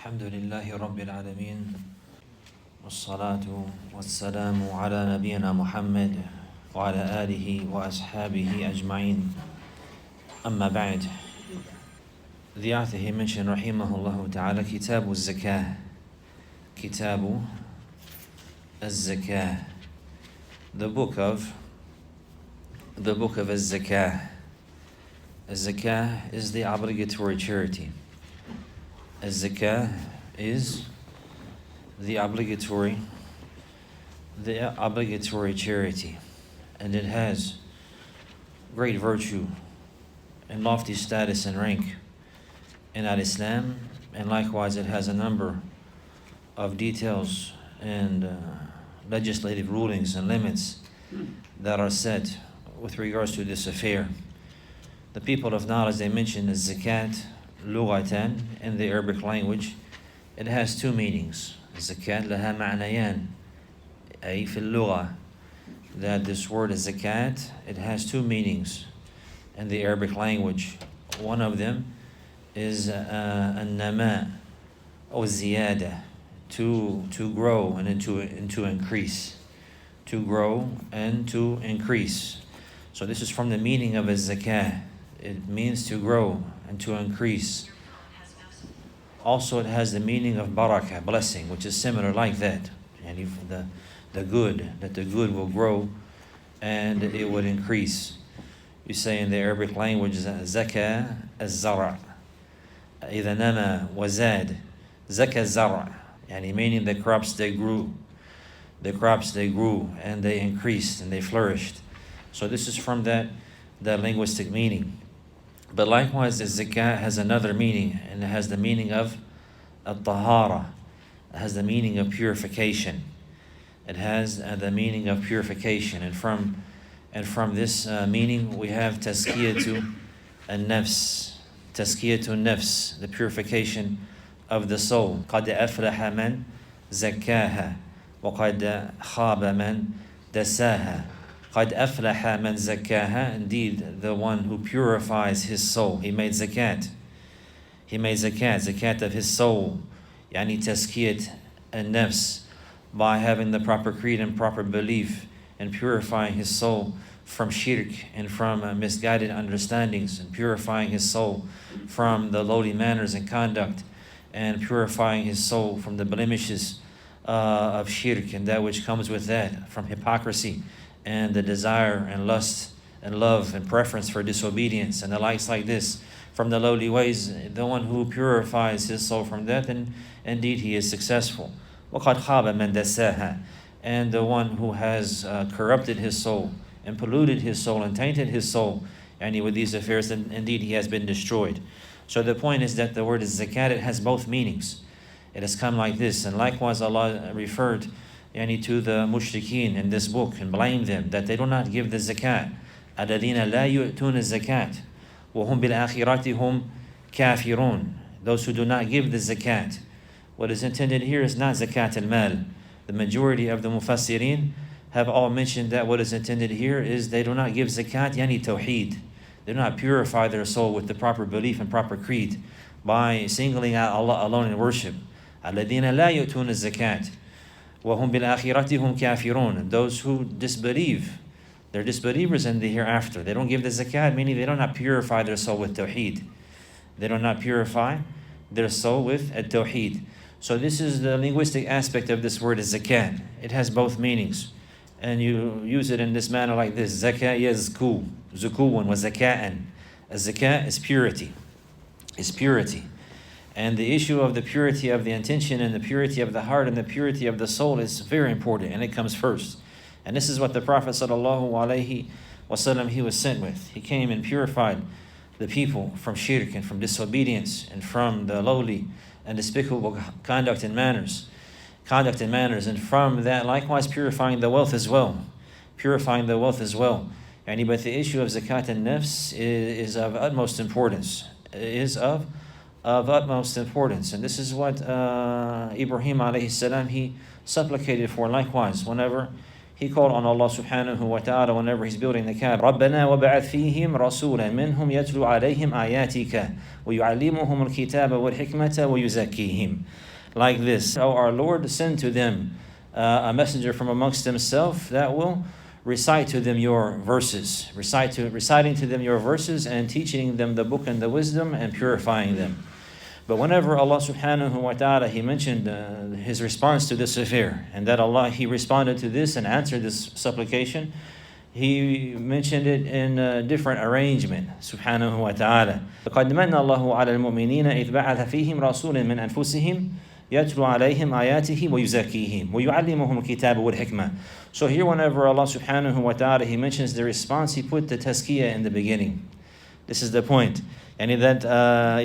الحمد لله رب العالمين والصلاة والسلام على نبينا محمد وعلى آله وأصحابه أجمعين أما بعد. The author he mentioned rahimahullah ta'ala Kitab Az-Zakaah, Kitab Az-Zakaah, the book of Az-Zakaah. Az-Zakaah is the obligatory charity. Az-Zakaah is the obligatory charity, and it has great virtue and lofty status and rank in Al-Islam, and likewise it has a number of details and legislative rulings and limits that are set with regards to this affair. The people of knowledge, they mention the zakat lughatan in the Arabic language. It has two meanings. Zakat laha ma'nayan, ay fi al-lugha, that this word is zakat, it has two meanings in the Arabic language. One of them is an-nama or ziyada, to grow and to increase, to grow and to increase. So this is from the meaning of a zakah. It means to grow and to increase. Also, it has the meaning of barakah, blessing, which is similar like that. And if the good, that the good will grow and it would increase. You say in the Arabic language, Zakah az-Zara', إذا nama wazad, Zakah az-Zara', and meaning the crops they grew. The crops they grew and they increased and they flourished. So this is from that linguistic meaning. But likewise, the zakah has another meaning, and it has the meaning of at-tahara. It has the meaning of purification. It has the meaning of purification, and from this meaning we have tazkiyatu an-nafs, tazkiyatu an-nafs, the purification of the soul. قد أفلح من زكاها وقد خاب من دساها. قد أفلح من زكاها, indeed the one who purifies his soul. He made zakat of his soul, يعني تزكية النفس, by having the proper creed and proper belief and purifying his soul from shirk and from misguided understandings, and purifying his soul from the lowly manners and conduct, and purifying his soul from the blemishes of shirk and that which comes with that, from hypocrisy and the desire and lust and love and preference for disobedience and the likes like this, from the lowly ways. The one who purifies his soul from that, and indeed he is successful. وَقَدْ خَابَ مَنْ دَسَّاهَا, and the one who has corrupted his soul and polluted his soul and tainted his soul, and with these affairs, then indeed he has been destroyed. So the point is that the word is zakat, it has both meanings. It has come like this, and likewise Allah referred to the mushrikeen in this book and blamed them that they do not give the zakat. الَّذِينَ لَا يُؤْتُونَ الزَّكَاةَ وَهُمْ بِالْآخِرَةِ هُمْ كَافِرُونَ, those who do not give the zakat. What is intended here is not zakat al-mal. The majority of the mufassirin have all mentioned that what is intended here is they do not give zakat, tawheed. They do not purify their soul with the proper belief and proper creed by singling out Allah alone in worship. الَّذِينَ لَا يُؤْتُونَ الزَّكَاةَ وَهُمْ بِالْآخِرَةِ هُمْ كَافِرُونَ, those who disbelieve. They're disbelievers in the hereafter. They don't give the zakat, meaning they do not purify their soul with tawheed. They do not purify their soul with tawheed. So this is the linguistic aspect of this word, is zakat. It has both meanings. And you use it in this manner like this. Zakah yazku, zukuwan wa zaka'an. A zakat is purity. Is purity. And the issue of the purity of the intention and the purity of the heart and the purity of the soul is very important, and it comes first. And this is what the Prophet ﷺ, he was sent with. He came and purified the people from shirk and from disobedience and from the lowly and despicable conduct and manners. And from that, likewise purifying the wealth as well. And but the issue of zakat al-nafs is of utmost importance. And this is what Ibrahim alayhi salam, he supplicated for likewise whenever he called on Allah subhanahu wa ta'ala whenever he's building the Kaaba. رَبَّنَا وَبَعَثْ فِيهِمْ رَسُولًا مِّنْهُمْ يَتْلُو عَلَيْهِمْ آيَاتِكَ وَيُعَلِّمُهُمُ الْكِتَابَ وَالْحِكْمَةَ وَيُزَكِّيهِمْ. Like this, O our Lord, send to them a messenger from amongst themselves that will recite to them your verses, reciting to them your verses and teaching them the book and the wisdom and purifying them. But whenever Allah subhanahu wa ta'ala, He mentioned His response to this affair, and that He responded to this and answered this supplication, He mentioned it in a different arrangement, subhanahu wa ta'ala. لَقَدْ مَنَّ اللَّهُ عَلَى الْمُؤْمِنِينَ إِذْ بَعَثَ فِيهِمْ رَسُولًا مِّنْ أَنفُسِهِمْ يَتْلُو عَلَيْهِمْ آيَاتِهِ وَيُزَكِّيهِمْ وَيُعَلِّمُهُمُ الْكِتَابَ وَالْحِكْمَةَ. So here whenever Allah subhanahu wa ta'ala, He mentions the response, He put the tazkiyah in the beginning. This is the point. And that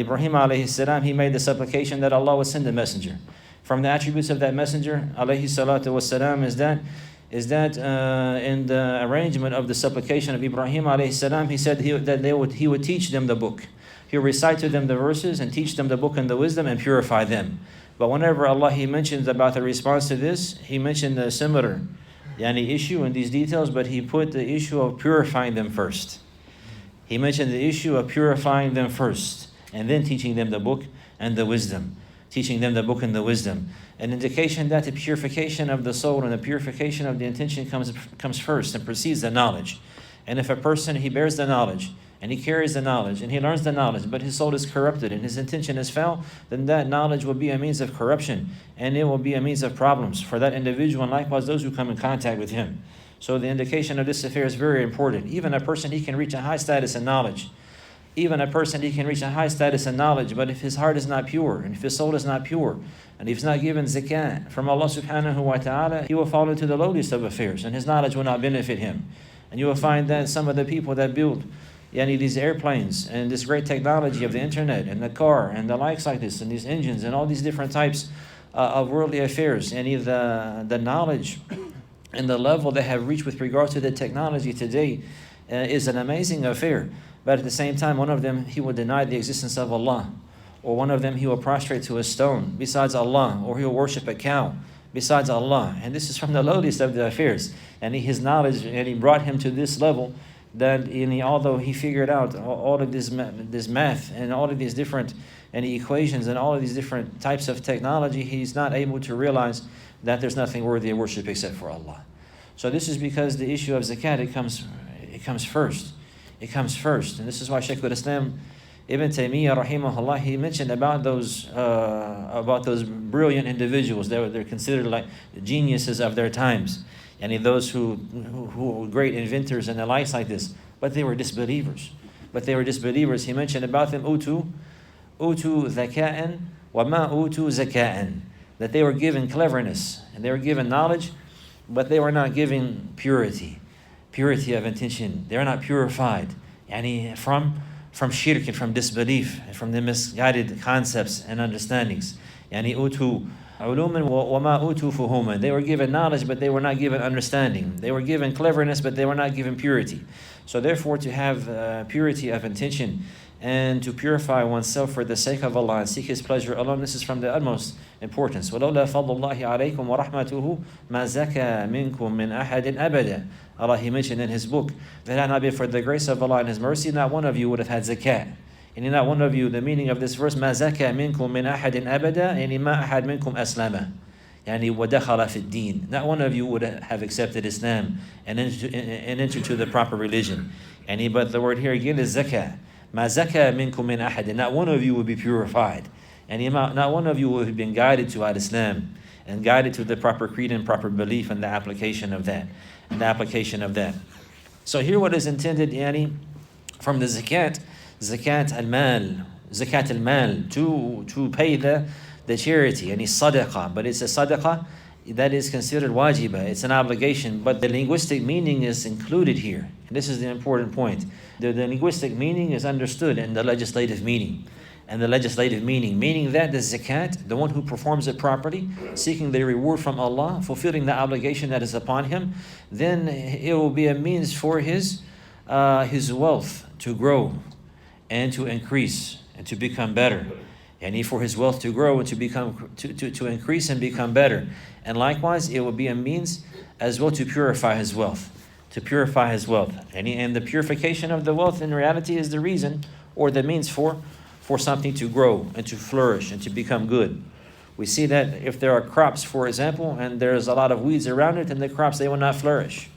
Ibrahim alayhi salam, he made the supplication that Allah would send a messenger. From the attributes of that messenger, alayhi salatu wassalam, is that in the arrangement of the supplication of Ibrahim alayhi salam, he said he would teach them the book. He would recite to them the verses and teach them the book and the wisdom and purify them. But whenever Allah, He mentions about the response to this, He mentioned a similar issue in these details, but He put the issue of purifying them first. He mentioned the issue of purifying them first, and then teaching them the book and the wisdom. Teaching them the book and the wisdom. An indication that the purification of the soul and the purification of the intention comes first and precedes the knowledge. And if a person, he bears the knowledge, and he carries the knowledge, and he learns the knowledge, but his soul is corrupted and his intention is foul, then that knowledge will be a means of corruption, and it will be a means of problems for that individual, and likewise those who come in contact with him. So the indication of this affair is very important. Even a person, he can reach a high status in knowledge. Even a person, he can reach a high status in knowledge, but if his heart is not pure, and if his soul is not pure, and if he's not given zakah from Allah subhanahu wa ta'ala, he will fall into the lowliest of affairs, and his knowledge will not benefit him. And you will find that some of the people that build these airplanes and this great technology of the internet and the car and the likes like this, and these engines and all these different types of worldly affairs, and the knowledge and the level they have reached with regard to the technology today is an amazing affair. But at the same time, one of them, he will deny the existence of Allah. Or one of them, he will prostrate to a stone besides Allah. Or he will worship a cow besides Allah. And this is from the lowliest of the affairs. And his knowledge, and he brought him to this level that although he figured out all of this math and all of these different equations and all of these different types of technology, he's not able to realize that there's nothing worthy of worship except for Allah. So this is because the issue of zakat, it comes first. It comes first. And this is why Shaykh al-Islam Ibn Taymiyyah rahimahullah, he mentioned about those brilliant individuals that they're considered like geniuses of their times. And those who were great inventors and the likes like this. But they were disbelievers. He mentioned about them, utu zaka'an wa ma utu zaka'an. That they were given cleverness and they were given knowledge, but they were not given purity of intention. They are not purified from shirk and from disbelief and from the misguided concepts and understandings. Utu uluman wa ma utu fuhuman. They were given knowledge, but they were not given understanding. They were given cleverness, but they were not given purity. So therefore, to have purity of intention and to purify oneself for the sake of Allah and seek His pleasure alone, this is from the utmost importance. وَلَوْلَا فَضْلُ اللَّهِ عَلَيْكُمْ وَرَحْمَتُهُ مَا زَكَى مِنْكُمْ مِنْ أَحَدٍ أَبَدًا. Allah, He mentioned in His book that had not been for the grace of Allah and His mercy, not one of you would have had zakat. And not one of you, the meaning of this verse, مَا زَكَى مِنْكُمْ مِنْ أَحَدٍ أَبَدًا, يعني مَا أَحَدْ مِنْكُمْ أَسْلَمَ, يعني وَدَخَلَ فِي الدِّينِ. Not one of you would have accepted Islam and entered to the proper religion. But the word here again is zakah. مَا زَكَى مِنْكُمْ مِنْ أَحَدٍ. Not one of you would be purified. And not one of you would have been guided to Islam and guided to the proper creed and proper belief and the application of that. So here what is intended from the zakat al-mal, to pay the charity, sadaqah. But it's a sadaqah that is considered wajibah. It's an obligation, but the linguistic meaning is included here. And this is the important point. The linguistic meaning is understood in the legislative meaning. And the legislative meaning that the zakat, the one who performs it properly, seeking the reward from Allah, fulfilling the obligation that is upon him, then it will be a means for his wealth to grow and to increase and to become better. and for his wealth to grow and to increase and become better. And likewise, it will be a means as well to purify his wealth. To purify his wealth. And the purification of the wealth in reality is the reason or the means for something to grow and to flourish and to become good. We see that if there are crops, for example, and there's a lot of weeds around it, and the crops, they will not flourish.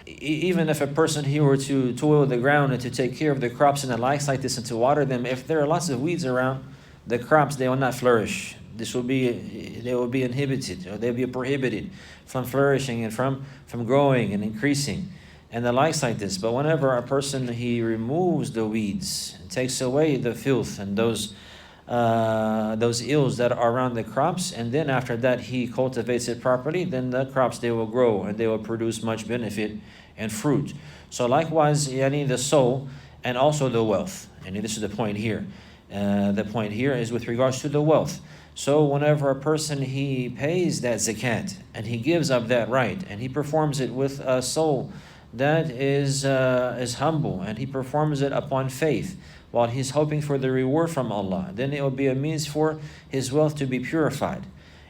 Even if a person he were to toil the ground and to take care of the crops and the likes like this and to water them, if there are lots of weeds around, the crops, they will not flourish. They will be inhibited, or they'll be prohibited from flourishing and from growing and increasing and the likes like this. But whenever a person, he removes the weeds, takes away the filth and those ills that are around the crops, and then after that he cultivates it properly, then the crops, they will grow and they will produce much benefit and fruit. So likewise, the soul and also the wealth. And this is the point here. The point here is with regards to the wealth. So whenever a person, he pays that zakat and he gives up that right and he performs it with a soul that is humble, and he performs it upon faith while he's hoping for the reward from Allah, then it will be a means for his wealth to be purified.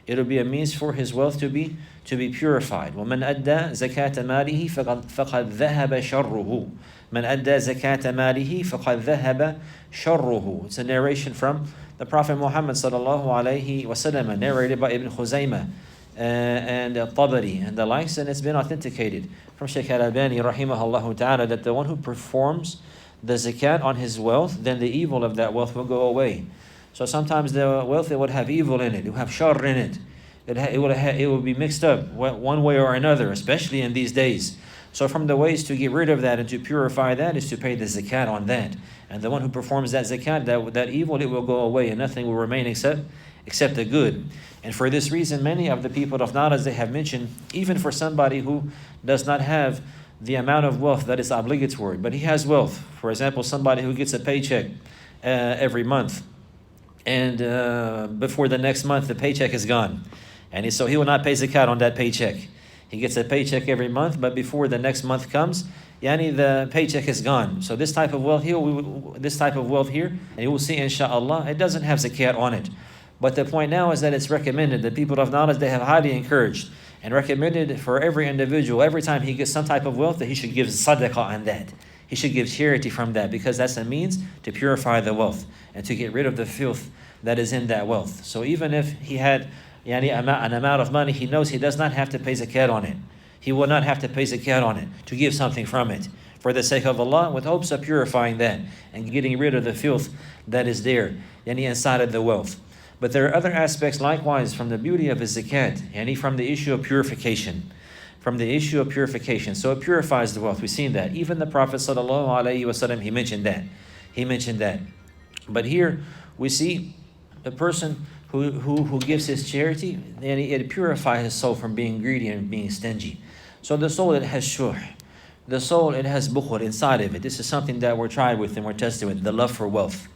It will be a means for his wealth to be purified. وَمَنْ أَدَّى زَكَاةَ مَالِهِ فَقَدْ ذَهَبَ شَرُّهُ. مَنْ أَدَّى زَكَاةَ مَالِهِ فَقَدْ ذَهَبَ شَرُّهُ. It's a narration from the Prophet Muhammad sallallahu alayhi wa sallam, narrated by Ibn Khuzaymah and Tabari and the likes, and it's been authenticated from Shaykh Al-Albani rahimahullah ta'ala that the one who performs the zakat on his wealth, then the evil of that wealth will go away. So sometimes the wealth, it would have evil in it, it would have shar in it. It will be mixed up one way or another, especially in these days. So from the ways to get rid of that and to purify that is to pay the zakat on that. And the one who performs that zakat, that evil, it will go away and nothing will remain except the good. And for this reason, many of the people of knowledge, they have mentioned, even for somebody who does not have the amount of wealth that is obligatory, but he has wealth. For example, somebody who gets a paycheck every month, and before the next month, the paycheck is gone. And so he will not pay zakat on that paycheck. He gets a paycheck every month, but before the next month comes, the paycheck is gone. So this type of wealth here, and you will see inshallah, it doesn't have zakat on it. But the point now is that it's recommended. The people of knowledge, they have highly encouraged and recommended for every individual, every time he gets some type of wealth, that he should give sadaqah on that. He should give charity from that, because that's a means to purify the wealth and to get rid of the filth that is in that wealth. So even if he had an amount of money, he knows he does not have to pay zakat on it. He will not have to pay zakat on it to give something from it for the sake of Allah, with hopes of purifying that and getting rid of the filth that is there inside of the wealth. But there are other aspects likewise from the beauty of his zakat, from the issue of purification. From the issue of purification. So it purifies the wealth. We've seen that. Even the Prophet sallallahu alaihi wasallam, he mentioned that. But here we see a person who gives his charity, and it purifies his soul from being greedy and being stingy. So the soul, it has shuh. The soul, it has bukhul inside of it. This is something that we're tried with and we're tested with. The love for wealth,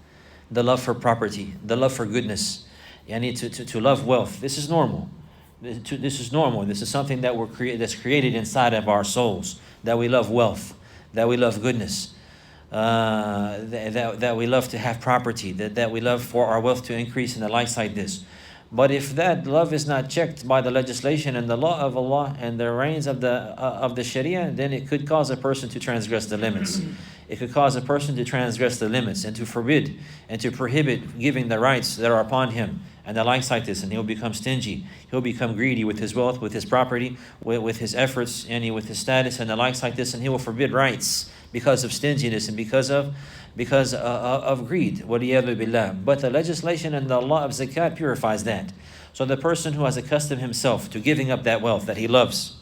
the love for property, the love for goodness. To love wealth. This is normal. This is normal. This is something that that's created inside of our souls. That we love wealth, that we love goodness, that we love to have property, that we love for our wealth to increase, and the likes like this. But if that love is not checked by the legislation and the law of Allah and the reigns of the Sharia, then it could cause a person to transgress the limits. It could cause a person to transgress the limits and to forbid and to prohibit giving the rights that are upon him and the likes like this, and he'll become stingy. He'll become greedy with his wealth, with his property, with his efforts, and with his status and the likes like this, and he will forbid rights because of stinginess and because of greed. وَلِيَذُ بِاللَّهِ. But the legislation and the law of zakat purifies that. So the person who has accustomed himself to giving up that wealth that he loves,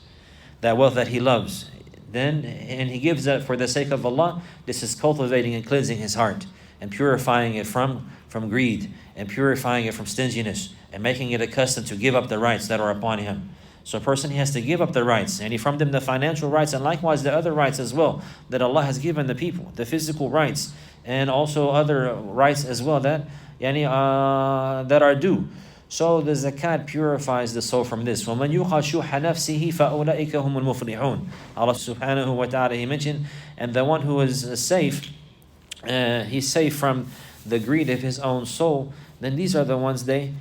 then, and he gives that for the sake of Allah, this is cultivating and cleansing his heart and purifying it from greed and purifying it from stinginess and making it accustomed to give up the rights that are upon him. So a person, he has to give up the rights, and from them the financial rights, and likewise the other rights as well that Allah has given the people, the physical rights, and also other rights as well that are due. So the zakat purifies the soul from this. وَمَنْ يُوقَ شُحَّ نَفْسِهِ فَأُولَئِكَ هُمُ الْمُفْلِحُونَ. Allah subhanahu wa ta'ala, he mentioned, and the one who is safe, he's safe from the greed of his own soul, then these are the ones they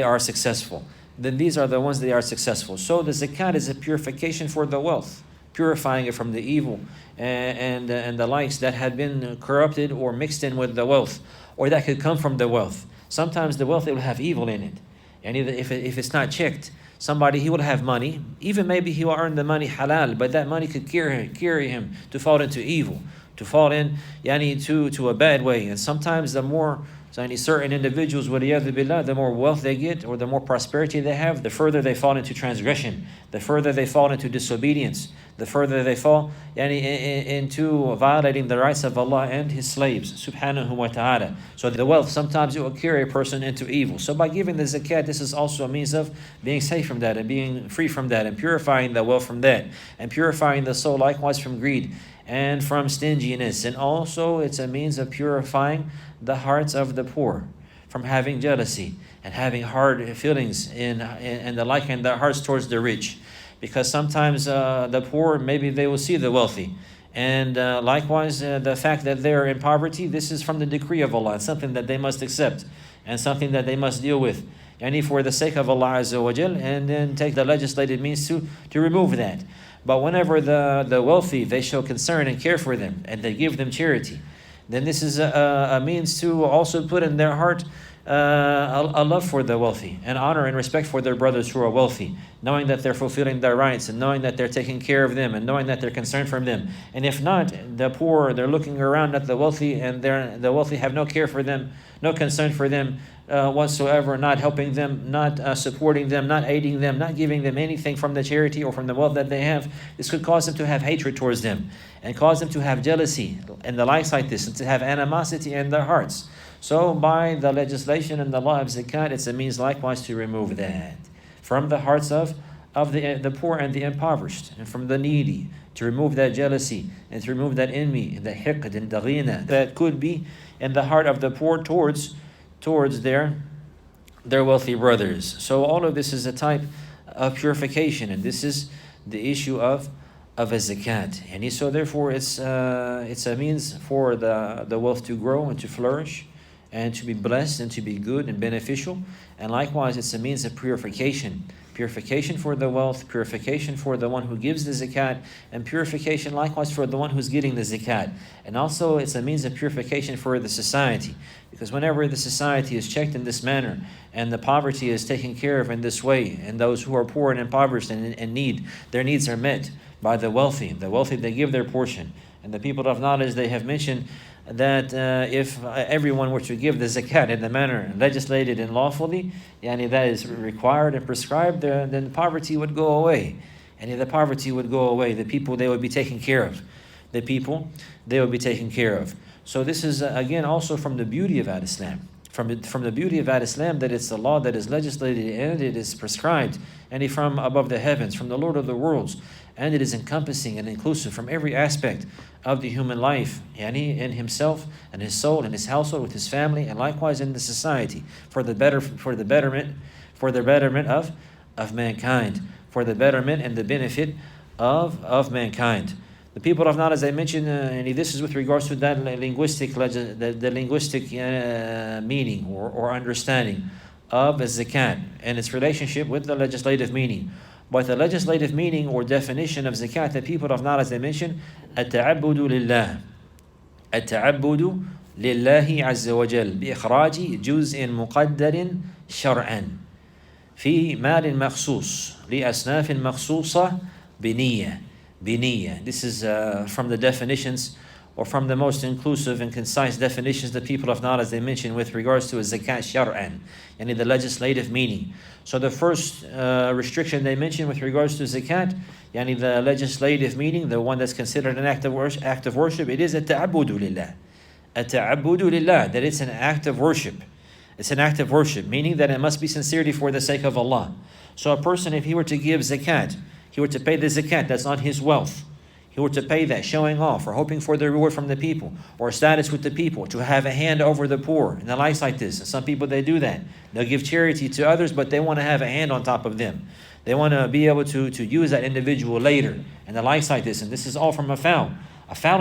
are successful. Then these are the ones they are successful. So the zakat is a purification for the wealth, purifying it from the evil and the likes that had been corrupted or mixed in with the wealth, or that could come from the wealth. Sometimes the wealth, it will have evil in it. And if it's not checked, somebody, he will have money, even maybe he will earn the money halal, but that money could carry him to fall into evil, to fall in to a bad way. And sometimes the more certain individuals, the more wealth they get or the more prosperity they have, the further they fall into transgression, the further they fall into disobedience, the further they fall into violating the rights of Allah and His slaves, subhanahu wa ta'ala. So the wealth, sometimes it will carry a person into evil. So by giving the zakat, this is also a means of being safe from that and being free from that and purifying the wealth from that and purifying the soul likewise from greed and from stinginess. And also it's a means of purifying the hearts of the poor from having jealousy and having hard feelings and the like in their hearts towards the rich. Because sometimes the poor, maybe they will see the wealthy. And likewise, the fact that they're in poverty, this is from the decree of Allah. It's something that they must accept and something that they must deal with. For the sake of Allah Azza wa Jal, and then take the legislated means to remove that. But whenever the wealthy, they show concern and care for them and they give them charity, then this is a means to also put in their heart a love for the wealthy and honor and respect for their brothers who are wealthy, knowing that they're fulfilling their rights and knowing that they're taking care of them and knowing that they're concerned for them. And if not, the poor, they're looking around at the wealthy and the wealthy have no care for them, no concern for them whatsoever, not helping them, not supporting them, not aiding them, not giving them anything from the charity or from the wealth that they have. This could cause them to have hatred towards them and cause them to have jealousy and the likes like this, and to have animosity in their hearts. So by the legislation and the law of zakat, it's a means likewise to remove that from the hearts of the poor and the impoverished and from the needy, to remove that jealousy and to remove that envy and the hiqd and the ghina that could be in the heart of the poor towards their wealthy brothers. So all of this is a type of purification, and this is the issue of a zakat. And so therefore it's a means for the wealth to grow and to flourish and to be blessed and to be good and beneficial. And likewise, it's a means of purification. Purification for the wealth, purification for the one who gives the zakat, and purification likewise for the one who's getting the zakat. And also it's a means of purification for the society. Because whenever the society is checked in this manner, and the poverty is taken care of in this way, and those who are poor and impoverished and in need, their needs are met by the wealthy. The wealthy, they give their portion. And the people of knowledge, they have mentioned that if everyone were to give the zakat in the manner legislated and lawfully, that is required and prescribed, then poverty would go away. The poverty would go away. The people, they would be taken care of. The people, they would be taken care of. So this is, again, also from the beauty of Al-Islam. From the beauty of Al-Islam, that it's the law that is legislated and it is prescribed, and from above the heavens, from the Lord of the worlds, and it is encompassing and inclusive from every aspect of the human life, in himself and his soul and his household with his family, and likewise in the society, for the betterment of mankind, for the betterment and the benefit of mankind. The people of knowledge, as I mentioned, and this is with regards to that linguistic meaning or understanding of the zakat and its relationship with the legislative meaning. But the legislative meaning or definition of zakat, the people of knowledge, they mention التعبد لله التعبد لله عز وجل بإخراج جزء مقدر شرعا في مال مخصوص لأصناف مخصوصة بنية. This is from the definitions, or from the most inclusive and concise definitions the people of knowledge, they mention with regards to a zakat shar'an, the legislative meaning. So the first restriction they mention with regards to zakat, the legislative meaning, the one that's considered an act of worship, it is at-ta'abbudu lillah. At-ta'abbudu lillah, that it's an act of worship. It's an act of worship, meaning that it must be sincerity for the sake of Allah. So a person, if he were to give zakat, he were to pay the zakat that's on his wealth, he were to pay that showing off or hoping for the reward from the people or status with the people, to have a hand over the poor and the likes like this. And some people, they do that. They'll give charity to others, but they want to have a hand on top of them. They want to be able to use that individual later and the likes like this. And this is all from a foul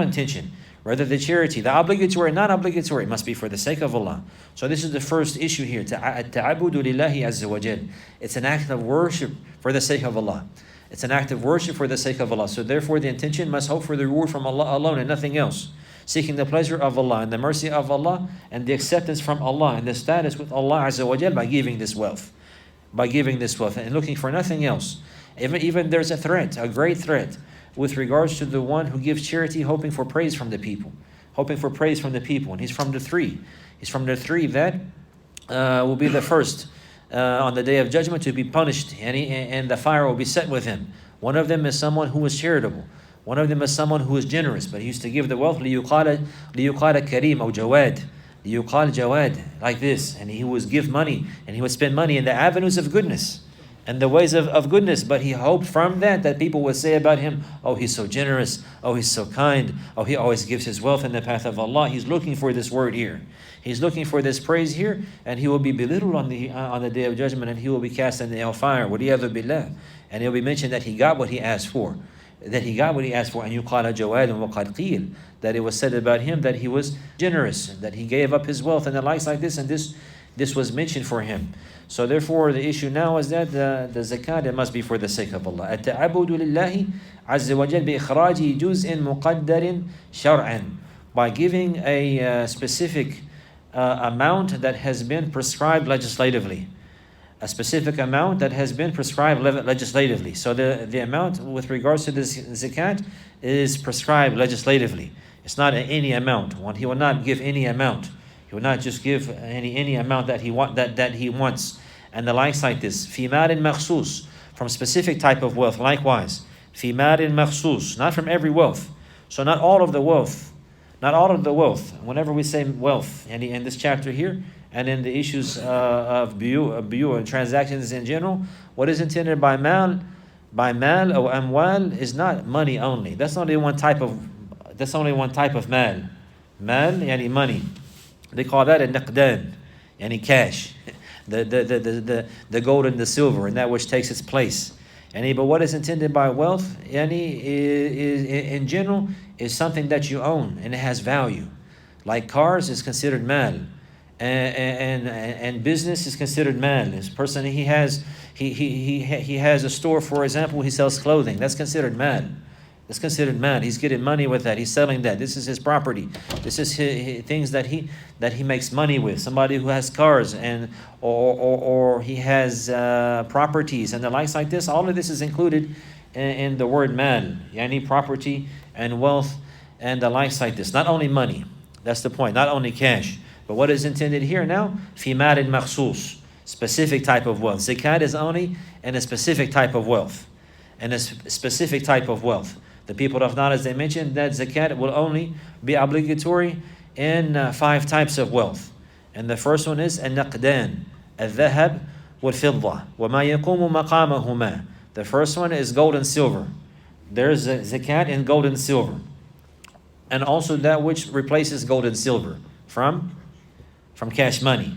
intention, Whether the charity, the obligatory, non-obligatory, must be for the sake of Allah. So this is the first issue here. At-ta'abudu lillahi azza wa jal. It's an act of worship for the sake of Allah. It's an act of worship for the sake of Allah. So therefore the intention must hope for the reward from Allah alone and nothing else. Seeking the pleasure of Allah and the mercy of Allah and the acceptance from Allah and the status with Allah azza wa jal by giving this wealth. By giving this wealth and looking for nothing else. Even there's a threat, a great threat, with regards to the one who gives charity hoping for praise from the people. Hoping for praise from the people. And he's from the three. He's from the three that will be the first on the day of judgment to be punished, and the fire will be set with him. One of them is someone who is charitable. One of them is someone who is generous, but he used to give the wealth لِيُقَالَ كَرِيم أو جَوَادٍ لِيُقَال جَوَادٍ, like this. And he would give money, and he would spend money in the avenues of goodness and the ways of goodness, but he hoped from that people would say about him, oh, he's so generous, oh, he's so kind, oh, he always gives his wealth in the path of Allah. He's looking for this word here. He's looking for this praise here, and he will be belittled on the day of judgment, and he will be cast in the hellfire. وَلِيَذُ بِاللَّهِ. And it will be mentioned that he got what he asked for. That he got what he asked for. And يُقَالَ جَوَادٌ وَقَدْ قِيلٌ. That it was said about him that he was generous, that he gave up his wealth and the likes like this, and this was mentioned for him. So therefore the issue now is that the zakat, it must be for the sake of Allah. التعبد لله عز وجل بإخراج جزء مقدر شرعا. By giving a specific amount that has been prescribed legislatively. A specific amount that has been prescribed legislatively. So the amount with regards to this zakat is prescribed legislatively. It's not any amount. He will not give any amount. He will not just give any amount that he wants. And the likes like this. في مال مخصوص, from specific type of wealth. Likewise. في مال مخصوص, not from every wealth. So not all of the wealth. Not all of the wealth. Whenever we say wealth, and in this chapter here, and in the issues of biyu and transactions in general, what is intended by mal or amwal is not money only. That's only one type of mal. Mal, yani money. They call that a naqdan, yani cash. The gold and the silver, and that which takes its place. But what is intended by wealth, is in general, is something that you own and it has value. Like cars is considered mal, and business is considered mal. This person he has a store, for example, he sells clothing. That's considered mal. It's considered mal. He's getting money with that. He's selling that. This is his property. This is things that he makes money with. Somebody who has cars or he has properties and the likes like this. All of this is included in the word mal. Yani property and wealth and the likes like this. Not only money. That's the point. Not only cash. But what is intended here now? Fi malin makhsus. Specific type of wealth. Zakat is only in a specific type of wealth. And a specific type of wealth. The people of knowledge, they mentioned that zakat will only be obligatory in 5 types of wealth. And the first one is النقدان الذهب والفضة وما يقوم مقامهما. The first one is gold and silver. There's zakat in gold and silver. And also that which replaces gold and silver from cash money.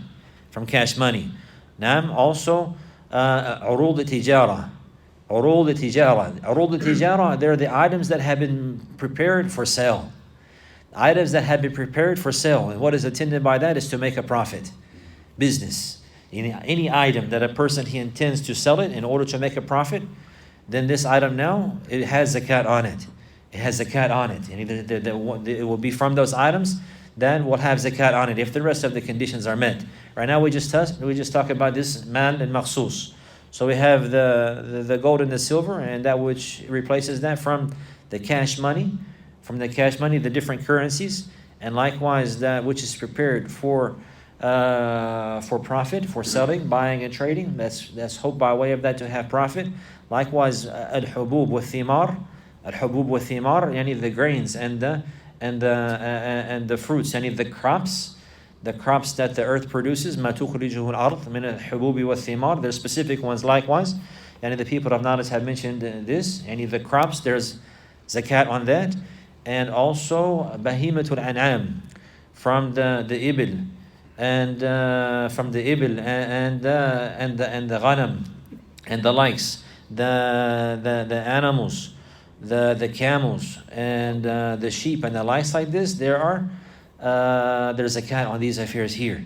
From cash money. Now also عروض التجارة. عروض التجارة, they're the items that have been prepared for sale. Items that have been prepared for sale. And what is intended by that is to make a profit. Business. Any item that a person, he intends to sell it in order to make a profit, then this item now, it has zakat on it. It has zakat on it. And it will be from those items that will have zakat on it if the rest of the conditions are met. Right now we just talk about this mal and makhsus. So we have the gold and the silver, and that which replaces that from the cash money, the different currencies, and likewise that which is prepared for profit, for selling, buying and trading. That's hope by way of that to have profit. Likewise, al-hubub wa thimar, yani the grains and the fruits, yani the crops. The crops that the earth produces, ما تخرجه الأرض من الحبوب والثمار. There's specific ones likewise. And the people of knowledge have mentioned this. And the crops, there's zakat on that. And also bahimatul an'am, from the ibil, and from the ibil and the ghanam and the likes, the animals, the camels and the sheep and the likes like this, there's zakat on these affairs here.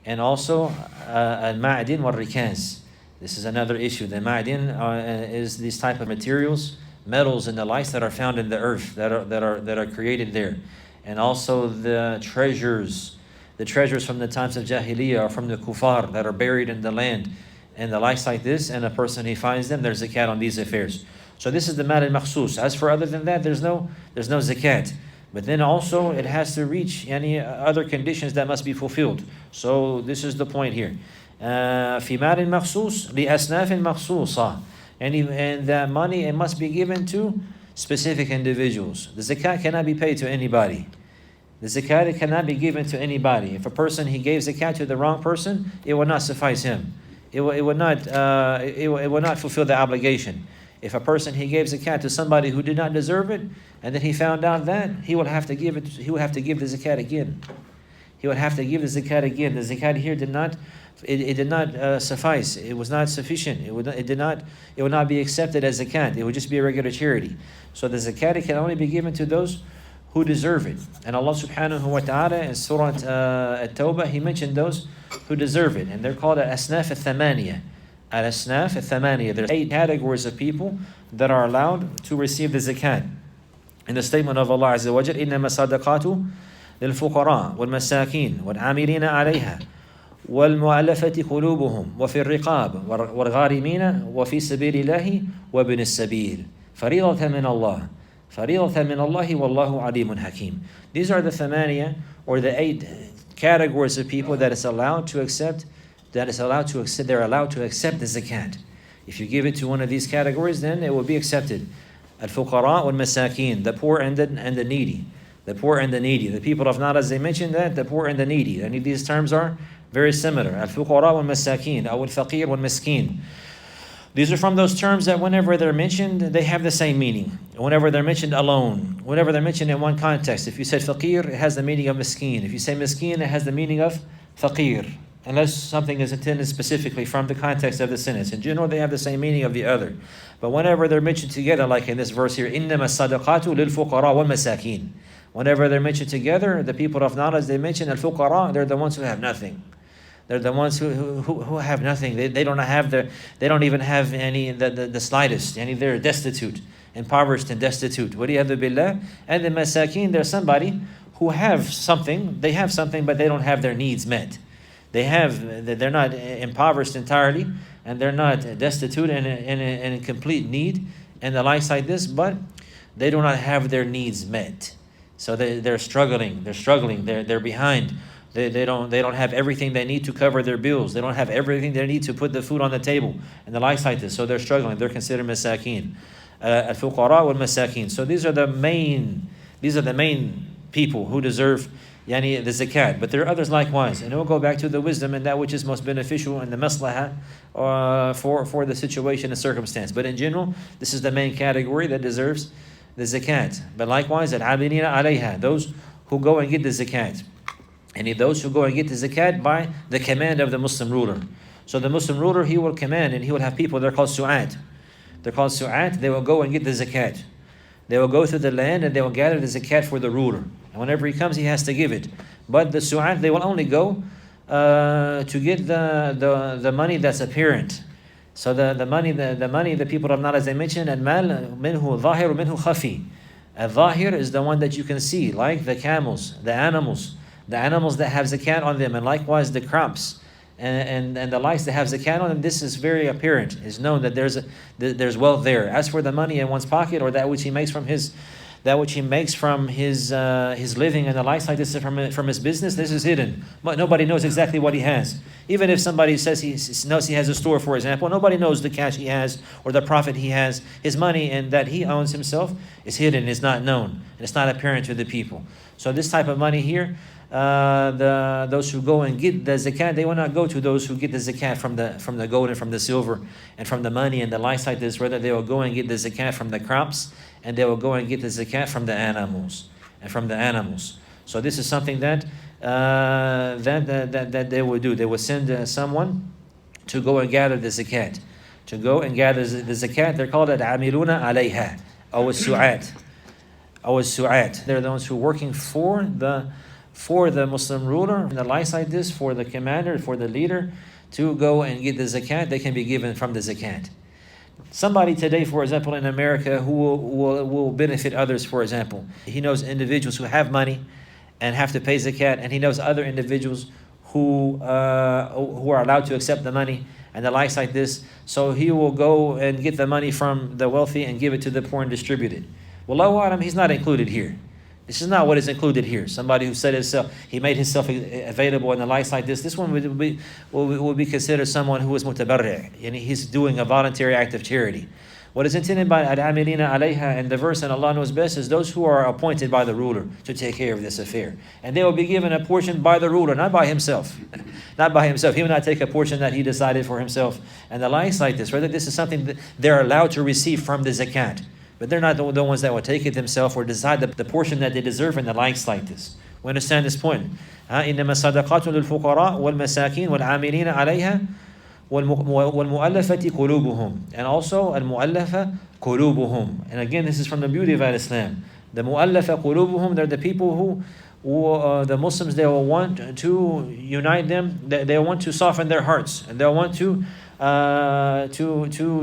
And also al-ma'adin wal-rikaz. This is another issue. The ma'adin is these type of materials, metals and the likes that are found in the earth, that are created there. And also the treasures from the times of Jahiliyyah or from the kuffar that are buried in the land and the likes like this, and a person he finds them, there's zakat on these affairs. So this is the mal al-makhsus. As for other than that, there's no zakat. But then also it has to reach any other conditions that must be fulfilled. So this is the point here. في مال مخصوص لأصناف مخصوصة. And that money, it must be given to specific individuals. The zakat cannot be paid to anybody. The zakat cannot be given to anybody. If a person, he gave zakat to the wrong person, it will not suffice him. It will not fulfill the obligation. If a person, he gave zakat to somebody who did not deserve it, and then he found out that, he will have to give the zakat again. He would have to give the zakat again. The zakat here did not suffice. It was not sufficient. It would not be accepted as zakat. It would just be a regular charity. So the zakat can only be given to those who deserve it. And Allah subhanahu wa ta'ala in Surah At-Tawbah, He mentioned those who deserve it. And they're called Al-Asnaf Al-Thamaniya. Al-Asnaf Al-Thamaniya. There's 8 categories of people that are allowed to receive the zakat. In the statement of Allah Azza wa Jal, إِنَّمَا الصَّدَقَاتُ لِلْفُقَرَاءِ وَالْمَسَاكِينِ وَالْعَامِلِينَ عَلَيْهَا وَالْمُؤَلَّفَةِ قُلُوبُهُمْ وَفِي الرِّقَابِ وَالْغَارِمِينَ وَفِي سَبِيلِ اللَّهِ وَابْنِ السَّبِيلِ فَرِيضَةً مِنَ اللَّهِ فَرِيضَةً مِنَ اللَّهِ وَاللَّهُ عَلِيمٌ حَكِيمٌ. These are the thamaniya, or the 8 categories of people that is allowed to accept. They're allowed to accept the zakat. If you give it to one of these categories, then it will be accepted. Al-fuqara wal-masakin, the poor and the needy. The poor and the needy. The people of Nara, as they mentioned that, the poor and the needy. And these terms are very similar. Al-fuqara wal-masakin, or al-faqir wal-miskin. These are from those terms that whenever they're mentioned, they have the same meaning. Whenever they're mentioned alone, whenever they're mentioned in one context. If you said faqir, it has the meaning of miskin. If you say miskin, it has the meaning of faqir. Unless something is intended specifically from the context of the sentence. In general, they have the same meaning of the other. But whenever they're mentioned together, like in this verse here, إِنَّمَا الصَّدَقَاتُ لِلْفُقَرَاءِ وَالْمَسَاكِينَ. Whenever they're mentioned together, the people of Naras, they mention al-fuqara, they're the ones who have nothing. They're the ones who have nothing. They don't even have any the slightest. They're destitute, impoverished and destitute. وَلِيَذُ بِاللَّهِ. And the masakin, they're somebody who have something, but they don't have their needs met. They're not impoverished entirely, and they're not destitute and in complete need, and the likes like this, but they do not have their needs met. So they're struggling, they're behind. They don't have everything they need to cover their bills. They don't have everything they need to put the food on the table, and the likes like this. So they're struggling. They're considered masakin. Al-fuqara wal-masakin. So these are the main people who deserve the zakat. But there are others likewise. And we'll go back to the wisdom and that which is most beneficial and the maslaha for the situation and circumstance. But in general, this is the main category that deserves the zakat. But likewise, al-'amilina alayha, those who go and get the zakat. And those who go and get the zakat by the command of the Muslim ruler. So the Muslim ruler, he will command, and he will have people, they're called su'at. They will go and get the zakat. They will go through the land and they will gather the zakat for the ruler. And whenever he comes, he has to give it. But the su'at, they will only go to get the money that's apparent. So the money, the people of Nara, as they mentioned, al-mal minhu zahir minhu khafi. Al-zahir is the one that you can see, like the camels, the animals that have zakat on them, and likewise the crops and the likes that have zakat on them. This is very apparent. It's known that there's wealth there. As for the money in one's pocket, or that which he makes from his living and the likes like this from his business, this is hidden. But nobody knows exactly what he has. Even if somebody says he knows he has a store, for example, nobody knows the cash he has or the profit he has. His money and that he owns himself is hidden, is not known, and it's not apparent to the people. So this type of money here, those who go and get the zakat, they will not go to those who get the zakat from the gold and from the silver and from the money and the likes like this. Rather, they will go and get the zakat from the crops, and they will go and get the zakat from the animals So this is something that they will do. They will send someone to go and gather the zakat. To go and gather the zakat. They're called al-amiluna alayha, أو السعاة. They're the ones who are working for the Muslim ruler, and the likes like this, for the commander, for the leader, to go and get the zakat. They can be given from the zakat. Somebody today, for example, in America, who will benefit others, for example. He knows individuals who have money and have to pay zakat, and he knows other individuals who are allowed to accept the money and the likes like this. So he will go and get the money from the wealthy and give it to the poor and distribute it. Wallahu alam, he's not included here. This is not what is included here. Somebody who said himself, he made himself available in the likes like this one will be considered someone who is mutabarri', and he's doing a voluntary act of charity. What is intended by al-amilina alayha in the verse, and Allah knows best, is those who are appointed by the ruler to take care of this affair. And they will be given a portion by the ruler, not by himself. Not by himself. He will not take a portion that he decided for himself. And the likes like this. Rather, this is something that they're allowed to receive from the zakat. But they're not the ones that will take it themselves or decide the portion that they deserve and the likes like this. We understand this point. إنما الصدقات للفقراء والمساكين والعاملين عليها والمؤلفة قلوبهم. And also المؤلفة قلوبهم. And again, this is from the beauty of Islam. The مؤلفة قلوبهم, they're the people who the Muslims, they will want to unite them. They want to soften their hearts, and they want to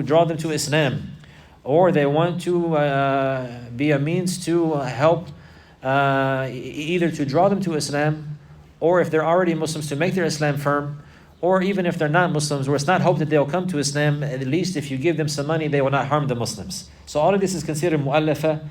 draw them to Islam. Or they want to be a means to help either to draw them to Islam, or if they're already Muslims, to make their Islam firm, or even if they're not Muslims, where it's not hoped that they'll come to Islam, at least if you give them some money, they will not harm the Muslims. So all of this is considered al-mu'allafa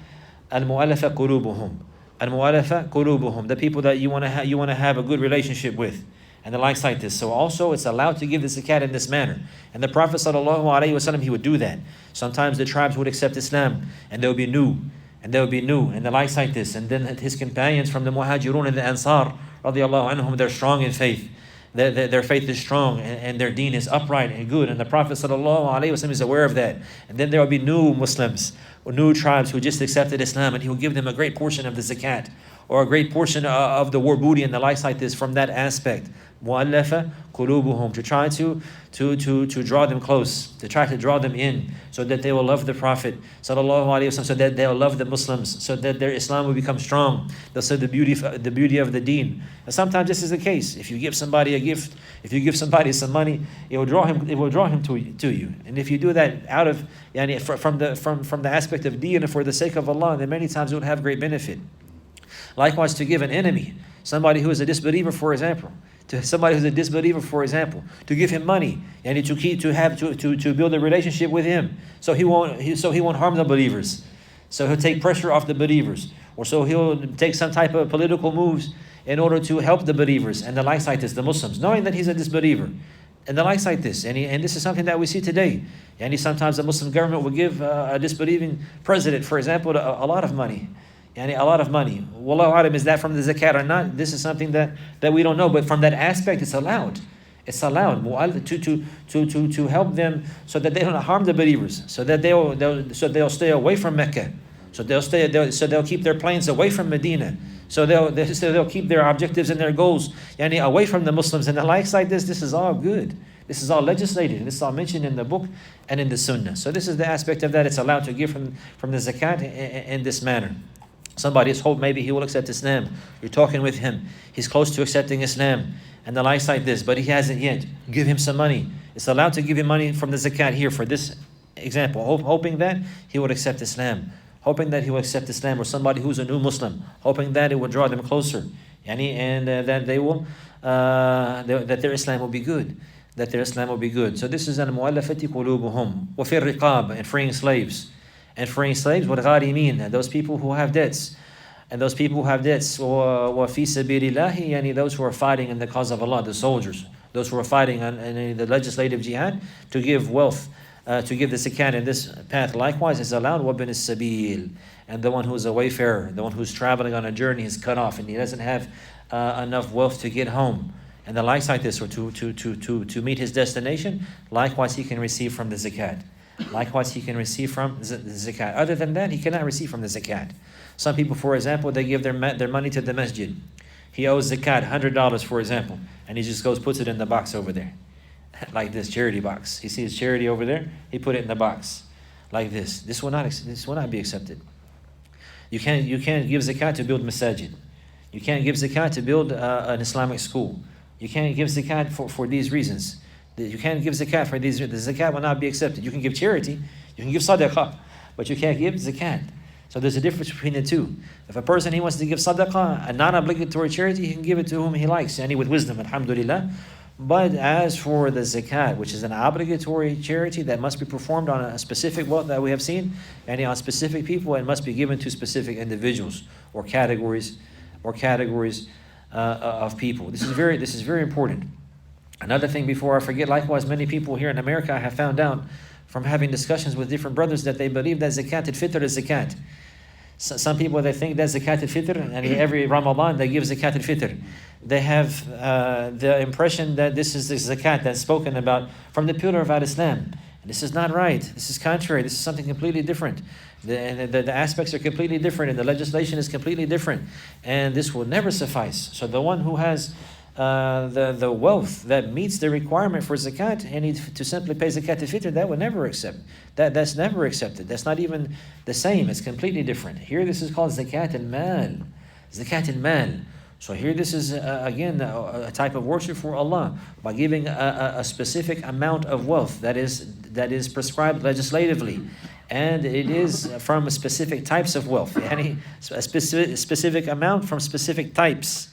qulubuhum. Al-mu'allafa qulubuhum, the people that you want to have a good relationship with, and the likes like this. So also it's allowed to give the zakat in this manner. And the Prophet ﷺ, he would do that. Sometimes the tribes would accept Islam, and they would be new, and the likes like this. And then his companions from the Muhajirun and the Ansar, radiallahu anhum, they're strong in faith. Their faith is strong, and their deen is upright and good. And the Prophet ﷺ is aware of that. And then there will be new Muslims, or new tribes who just accepted Islam, and he will give them a great portion of the zakat, or a great portion of the war booty and the likes like this from that aspect. Mu'allafa qulubuhum, to try to draw them close, to try to draw them in, so that they will love the Prophet sallallahu alaihi wasallam, so that they will love the Muslims, so that their Islam will become strong. They'll see the beauty of the deen. And sometimes this is the case. If you give somebody a gift, if you give somebody some money, it will draw him to you. And if you do that out of from the aspect of deen and for the sake of Allah, then many times it would have great benefit. Likewise, to give an enemy, somebody who is a disbeliever, for example, to give him money and to build a relationship with him, so he won't harm the believers. So he'll take pressure off the believers, or so he'll take some type of political moves in order to help the believers and the likes like this, the Muslims, knowing that he's a disbeliever, and the likes like this. And this is something that we see today. And sometimes the Muslim government will give a disbelieving president, for example, a lot of money. A lot of money. Wallahu alam, is that from the zakat or not? This is something that we don't know. But from that aspect, it's allowed. It's allowed to help them so that they don't harm the believers, so that they'll stay away from Mecca, so they'll keep their planes away from Medina, so they'll keep their objectives and their goals away from the Muslims and the likes like this. This is all good. This is all legislated, and this is all mentioned in the book and in the Sunnah. So this is the aspect of that. It's allowed to give from the zakat in this manner. Somebody is hope maybe he will accept Islam. You're talking with him. He's close to accepting Islam and the likes like this, but he hasn't yet. Give him some money. It's allowed to give him money from the zakat here for this example, hoping that he would accept Islam. Hoping that he will accept Islam, or somebody who's a new Muslim, hoping that it will draw them closer, and that they will, that their Islam will be good. That their Islam will be good. So this is al-mu'allafati qulubuhum wa fi riqab, and freeing slaves. And freeing slaves, what gharimin, and those people who have debts. And those people who have debts, wa fi sabilillahi, those who are fighting in the cause of Allah, the soldiers, those who are fighting in the legislative jihad, to give wealth, to give the zakat in this path. Likewise is allowed wa bin as-sabil, and the one who is a wayfarer, the one who's traveling on a journey is cut off and he doesn't have enough wealth to get home, and the likes like this, or to meet his destination. Likewise he can receive from the zakat. Likewise, he can receive from the zakat. Other than that, he cannot receive from the zakat. Some people, for example, they give their money to the masjid. He owes zakat, $100, for example, and he just puts it in the box over there, like this charity box. He sees charity over there, he put it in the box. like this. This will not be accepted. You can't give zakat to build masajid. You can't give zakat to build an Islamic school. You can't give zakat for these reasons. You can't give zakat for these reasons. The zakat will not be accepted. You can give charity, you can give sadaqah, but you can't give zakat. So there's a difference between the two. If a person, he wants to give sadaqah, a non-obligatory charity, he can give it to whom he likes, and with wisdom, alhamdulillah. But as for the zakat, which is an obligatory charity that must be performed on a specific wealth that we have seen, and on specific people, it must be given to specific individuals or categories of people. This is very important. Another thing before I forget, likewise, many people here in America have found out from having discussions with different brothers that they believe that zakat al-fitr is zakat. Some people, they think that zakat al-fitr, and every Ramadan they give zakat al-fitr. They have the impression that this is the zakat that's spoken about from the pillar of Islam. This is not right. This is contrary. This is something completely different. The aspects are completely different, and the legislation is completely different. And this will never suffice. So the one who has the wealth that meets the requirement for zakat, and he to simply pay zakat al-fitr, that would never accept. That's never accepted. That's not even the same. It's completely different. Here this is called zakat al-mal. Zakat al-mal. So here this is again a type of worship for Allah by giving a specific amount of wealth that is prescribed legislatively, and it is from specific types of wealth. A specific amount from specific types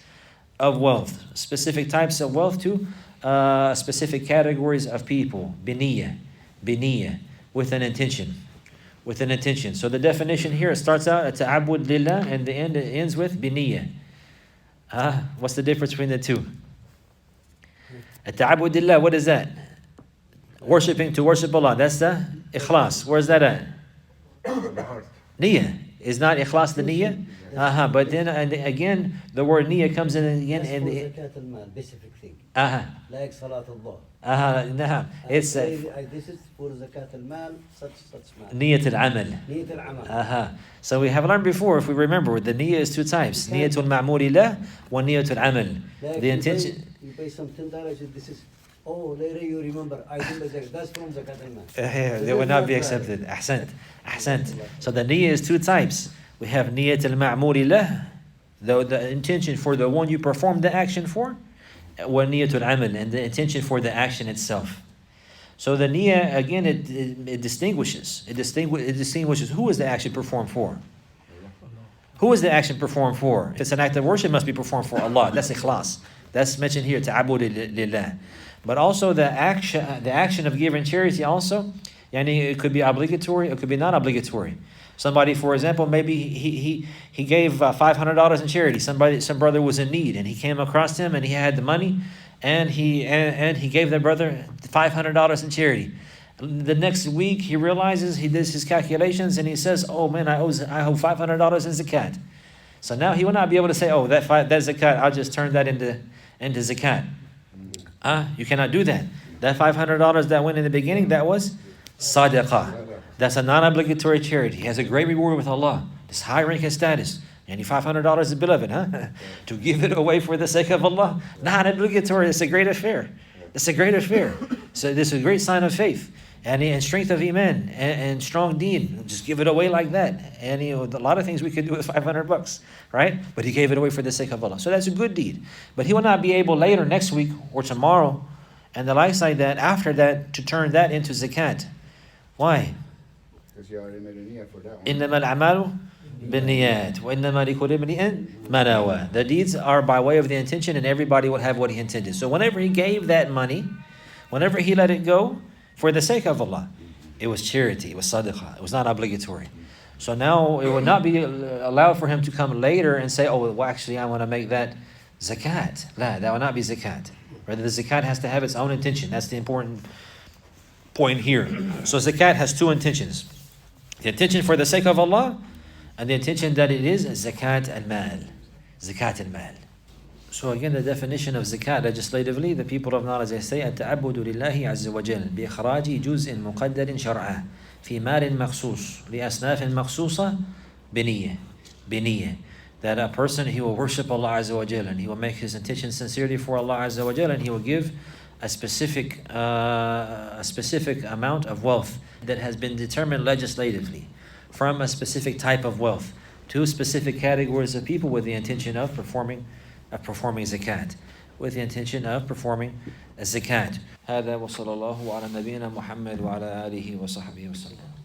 of wealth, specific types of wealth to specific categories of people. Biniyah, with an intention. So the definition here, it starts out at ta'abud lillah, and the end it ends with biniyah. What's the difference between the two? At-ta'abud lillah, what is that? To worship Allah. That's the ikhlas. Where's that at? Niyyah. Is not ikhlas the niyyah? But then again, the word niyyah comes in again in the zakat al-mal, specific thing. Like salat al-dhuhr. It's this is for zakat al-mal, such mal. Niyyat al-amal. Niyyat al-amal. So we have learned before, if we remember, the niyyah is two types: niyyat al-ma'mul lah wa niyyat al-amal. The intention. You pay some $10. This is. Oh, later you remember, I did the zakat. That's from zakat al-mal. They will not be accepted. Ahsant. So the niyyah is two types. We have niyyat al-ma'mul lah, the intention for the one you perform the action for, wa niyyat al-amal, and the intention for the action itself. So the niyyah, again, it distinguishes. It distinguishes who is the action performed for. Who is the action performed for? If it's an act of worship, it must be performed for Allah. That's ikhlas. That's mentioned here, ta'abud lillah. But also the action of giving charity also, it could be obligatory, it could be not obligatory. Somebody, for example, maybe he gave $500 in charity. Some brother was in need, and he came across him, and he had the money, and he gave that brother $500 in charity. The next week, he realizes, he does his calculations, and he says, "Oh man, I owe $500 in zakat." So now he will not be able to say, "Oh, that zakat, I'll just turn that into zakat." You cannot do that. That $500 that went in the beginning, that was sadaqah. That's a non-obligatory charity. He has a great reward with Allah. This high rank and status. And $500 is beloved, to give it away for the sake of Allah, not obligatory. It's a great affair. So this is a great sign of faith and strength of iman and strong deen. Just give it away like that. And a lot of things we could do with $500, right? But he gave it away for the sake of Allah. So that's a good deed. But he will not be able later, next week or tomorrow, and the likes like that, after that, to turn that into zakat. Why? Because you already made a niyyah for that one. إِنَّمَا الْأَعْمَالُ بِالنِّيَّاتِ وَإِنَّمَا لِكُلِّ امْرِئٍ مَا نَوَى. The deeds are by way of the intention, and everybody will have what he intended. So whenever he gave that money, whenever he let it go for the sake of Allah, it was charity, it was sadaqah, it was not obligatory. So now it will not be allowed for him to come later and say, "Oh, well, actually I want to make that zakat." La, that will not be zakat. Rather, the zakat has to have its own intention. That's the important point here. So zakat has two intentions. The intention for the sake of Allah, and the intention that it is zakat al-mal. Zakat al-mal. So again, the definition of zakat legislatively, the people of knowledge, they say, التعبد لله عز وجل بإخراج جزء مقدر شرعا في مال مخصوص لأصناف مخصوصة بنية. That a person, he will worship Allah Azza wa Jalla, and he will make his intention sincerely for Allah Azza wa Jalla, and he will give a specific amount of wealth that has been determined legislatively from a specific type of wealth to specific categories of people with the intention of performing zakat, with the intention of performing a zakat. هذا وصلى الله على نبينا محمد وعلى آله وصحبه وسلم.